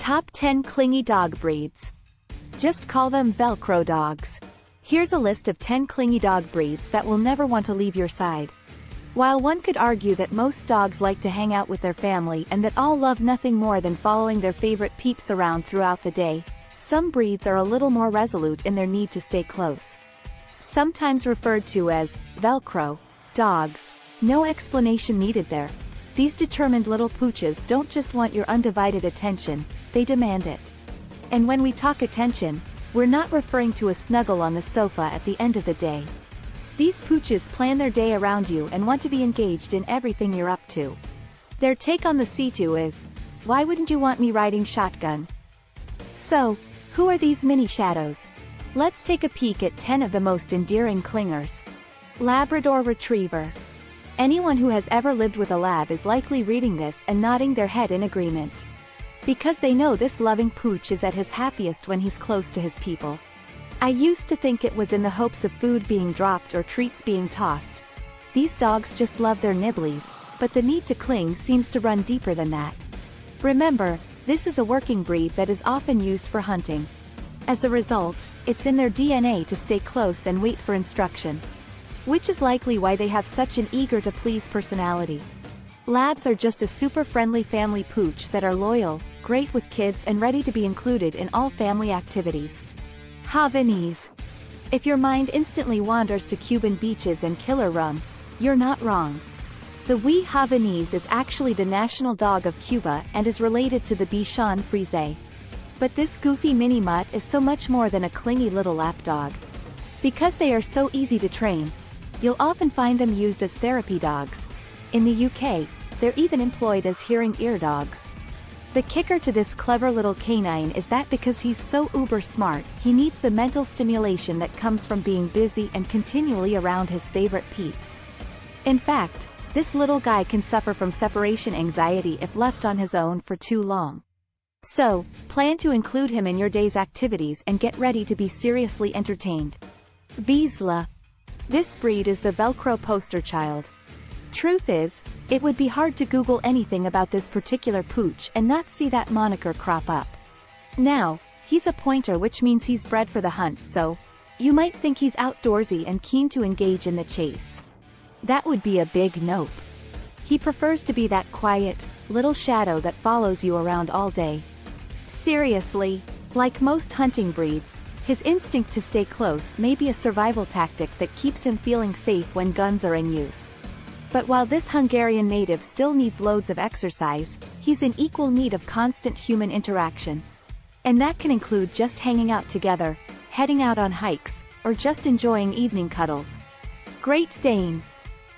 Top 10 Clingy Dog Breeds. Just call them Velcro dogs. Here's a list of 10 clingy dog breeds that will never want to leave your side. While one could argue that most dogs like to hang out with their family and that all love nothing more than following their favorite peeps around throughout the day, some breeds are a little more resolute in their need to stay close. Sometimes referred to as Velcro dogs, no explanation needed there. These determined little pooches don't just want your undivided attention, they demand it. And when we talk attention, we're not referring to a snuggle on the sofa at the end of the day. These pooches plan their day around you and want to be engaged in everything you're up to. Their take on the C2 is, "Why wouldn't you want me riding shotgun?" So, who are these mini shadows? Let's take a peek at 10 of the most endearing clingers. Labrador Retriever. Anyone who has ever lived with a lab is likely reading this and nodding their head in agreement. Because they know this loving pooch is at his happiest when he's close to his people. I used to think it was in the hopes of food being dropped or treats being tossed. These dogs just love their nibblies, but the need to cling seems to run deeper than that. Remember, this is a working breed that is often used for hunting. As a result, it's in their DNA to stay close and wait for instruction. Which is likely why they have such an eager-to-please personality. Labs are just a super friendly family pooch that are loyal, great with kids and ready to be included in all family activities. Havanese. If your mind instantly wanders to Cuban beaches and killer rum, you're not wrong. The wee Havanese is actually the national dog of Cuba and is related to the Bichon Frise. But this goofy mini mutt is so much more than a clingy little lapdog. Because they are so easy to train, you'll often find them used as therapy dogs. In the UK, they're even employed as hearing ear dogs. The kicker to this clever little canine is that because he's so uber smart, he needs the mental stimulation that comes from being busy and continually around his favorite peeps. In fact, this little guy can suffer from separation anxiety if left on his own for too long. So, plan to include him in your day's activities and get ready to be seriously entertained. Vizsla. This breed is the Velcro poster child. Truth is, it would be hard to Google anything about this particular pooch and not see that moniker crop up. Now, he's a pointer, which means he's bred for the hunt, so you might think he's outdoorsy and keen to engage in the chase. That would be a big nope. He prefers to be that quiet, little shadow that follows you around all day. Seriously, like most hunting breeds, his instinct to stay close may be a survival tactic that keeps him feeling safe when guns are in use. But while this Hungarian native still needs loads of exercise, he's in equal need of constant human interaction. And that can include just hanging out together, heading out on hikes, or just enjoying evening cuddles. Great Dane.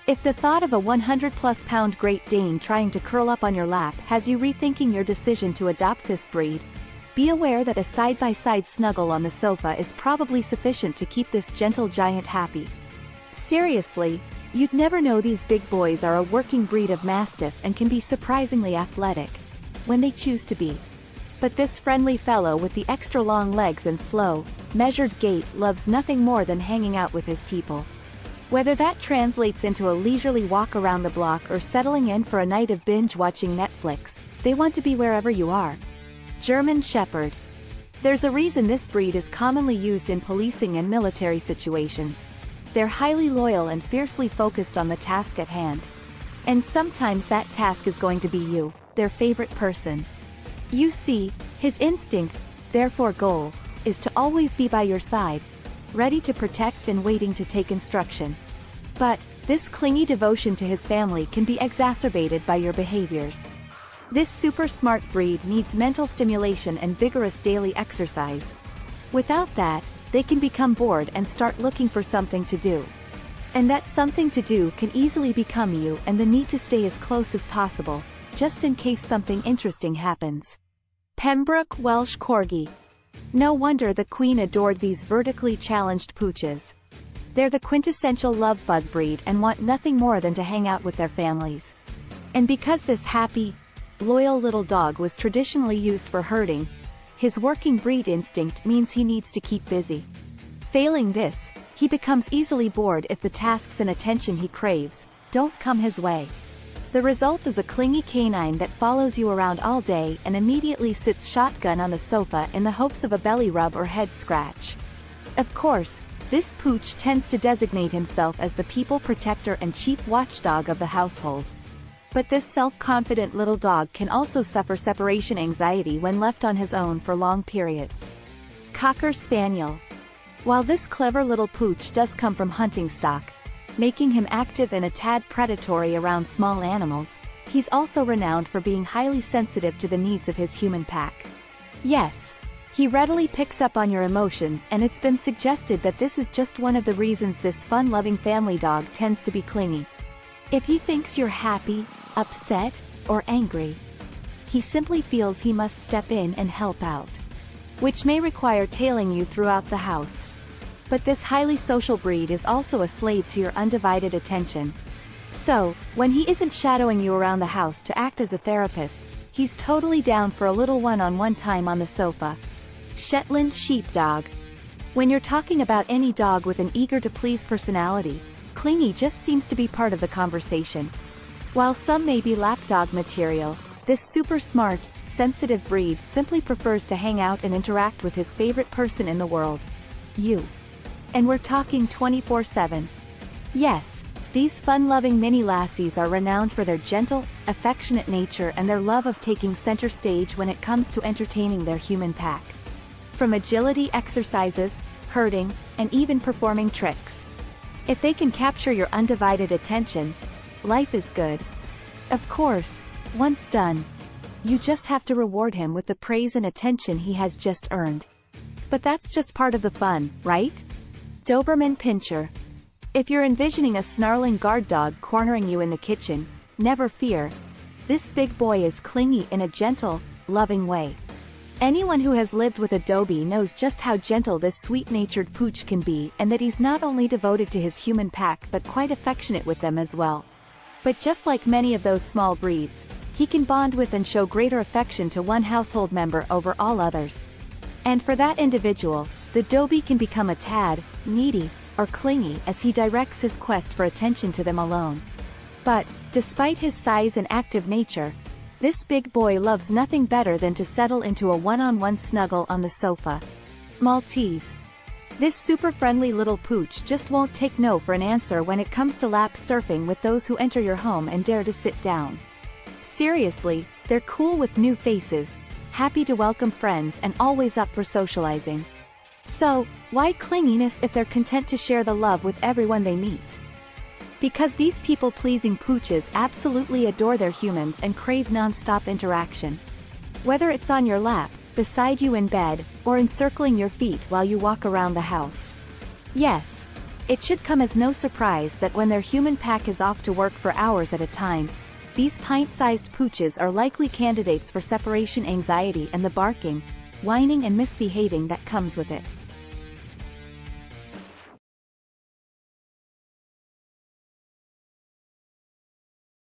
If the thought of a 100+ pound Great Dane trying to curl up on your lap has you rethinking your decision to adopt this breed, be aware that a side-by-side snuggle on the sofa is probably sufficient to keep this gentle giant happy. Seriously, you'd never know these big boys are a working breed of Mastiff and can be surprisingly athletic, when they choose to be. But this friendly fellow with the extra long legs and slow, measured gait loves nothing more than hanging out with his people. Whether that translates into a leisurely walk around the block or settling in for a night of binge-watching Netflix, they want to be wherever you are. German Shepherd. There's a reason this breed is commonly used in policing and military situations. They're highly loyal and fiercely focused on the task at hand. And sometimes that task is going to be you, their favorite person. You see, his instinct, therefore goal, is to always be by your side, ready to protect and waiting to take instruction. But, this clingy devotion to his family can be exacerbated by your behaviors. This super smart breed needs mental stimulation and vigorous daily exercise. Without that, they can become bored and start looking for something to do. And that something to do can easily become you and the need to stay as close as possible, just in case something interesting happens. Pembroke Welsh Corgi. No wonder the Queen adored these vertically challenged pooches. They're the quintessential love bug breed and want nothing more than to hang out with their families. And because this happy, loyal little dog was traditionally used for herding, his working breed instinct means he needs to keep busy. Failing this, he becomes easily bored if the tasks and attention he craves don't come his way. The result is a clingy canine that follows you around all day and immediately sits shotgun on the sofa in the hopes of a belly rub or head scratch. Of course, this pooch tends to designate himself as the people protector and chief watchdog of the household. But this self-confident little dog can also suffer separation anxiety when left on his own for long periods. Cocker Spaniel. While this clever little pooch does come from hunting stock, making him active and a tad predatory around small animals, he's also renowned for being highly sensitive to the needs of his human pack. Yes, he readily picks up on your emotions, and it's been suggested that this is just one of the reasons this fun-loving family dog tends to be clingy. If he thinks you're happy, upset, or angry, he simply feels he must step in and help out, which may require tailing you throughout the house. But this highly social breed is also a slave to your undivided attention. So, when he isn't shadowing you around the house to act as a therapist, he's totally down for a little one-on-one time on the sofa. Shetland Sheepdog. When you're talking about any dog with an eager-to-please personality, clingy just seems to be part of the conversation. While some may be lapdog material, this super smart, sensitive breed simply prefers to hang out and interact with his favorite person in the world, you. And we're talking 24/7. Yes, these fun-loving mini lassies are renowned for their gentle, affectionate nature and their love of taking center stage when it comes to entertaining their human pack. From agility exercises, herding, and even performing tricks. If they can capture your undivided attention, life is good. Of course, once done, you just have to reward him with the praise and attention he has just earned. But that's just part of the fun, right? Doberman Pinscher. If you're envisioning a snarling guard dog cornering you in the kitchen, never fear. This big boy is clingy in a gentle, loving way. Anyone who has lived with a Dobie knows just how gentle this sweet-natured pooch can be, and that he's not only devoted to his human pack but quite affectionate with them as well. But just like many of those small breeds, he can bond with and show greater affection to one household member over all others. And for that individual, the Dobie can become a tad needy or clingy as he directs his quest for attention to them alone. But, despite his size and active nature, this big boy loves nothing better than to settle into a one-on-one snuggle on the sofa. Maltese. This super-friendly little pooch just won't take no for an answer when it comes to lap surfing with those who enter your home and dare to sit down. Seriously, they're cool with new faces, happy to welcome friends and always up for socializing. So, why clinginess if they're content to share the love with everyone they meet? Because these people-pleasing pooches absolutely adore their humans and crave non-stop interaction. Whether it's on your lap, beside you in bed, or encircling your feet while you walk around the house. Yes, it should come as no surprise that when their human pack is off to work for hours at a time, these pint-sized pooches are likely candidates for separation anxiety and the barking, whining and misbehaving that comes with it.